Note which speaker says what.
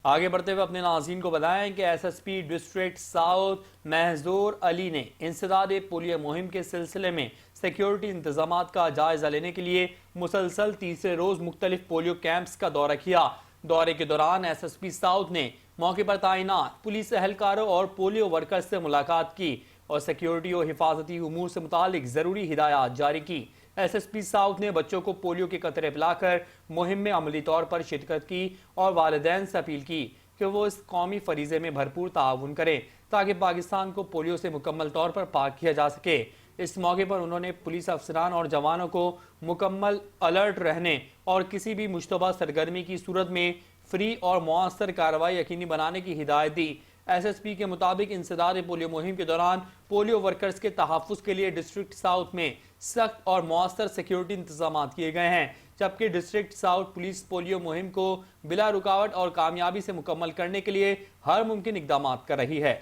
Speaker 1: آگے بڑھتے ہوئے اپنے ناظرین کو بتائیں کہ S S P district south Mahzoor Ali نے انسداد پولیو مہم کے سلسلے میں سیکیورٹی انتظامات کا جائزہ لینے کے لیے مسلسل تیسرے روز مختلف پولیو کیمپس کا دورہ کیا۔ دورے کے دوران ایس ایس پی ساؤتھ نے موقع پر تعینات پولیس اہلکاروں اور پولیو ورکرز سے ملاقات کی اور سیکیورٹی اور حفاظتی امور سے متعلق ضروری ہدایات جاری کی۔ ایس ایس پی ساؤتھ نے بچوں کو پولیو کے قطرے پلا کر مہم میں عملی طور پر شرکت کی اور والدین سے اپیل کی کہ وہ اس قومی فریضے میں بھرپور تعاون کریں تاکہ پاکستان کو پولیو سے مکمل طور پر پاک کیا جا سکے۔ اس موقع پر انہوں نے پولیس افسران اور جوانوں کو مکمل الرٹ رہنے اور کسی بھی مشتبہ سرگرمی کی صورت میں فری اور مؤثر کارروائی یقینی بنانے کی ہدایت دی۔ ایس ایس پی کے مطابق انسداد پولیو مہم کے دوران پولیو ورکرز کے تحفظ کے لیے ڈسٹرکٹ ساؤتھ میں سخت اور مؤثر سیکیورٹی انتظامات کیے گئے ہیں، جبکہ ڈسٹرکٹ ساؤتھ پولیس پولیو مہم کو بلا رکاوٹ اور کامیابی سے مکمل کرنے کے لیے ہر ممکن اقدامات کر رہی ہے۔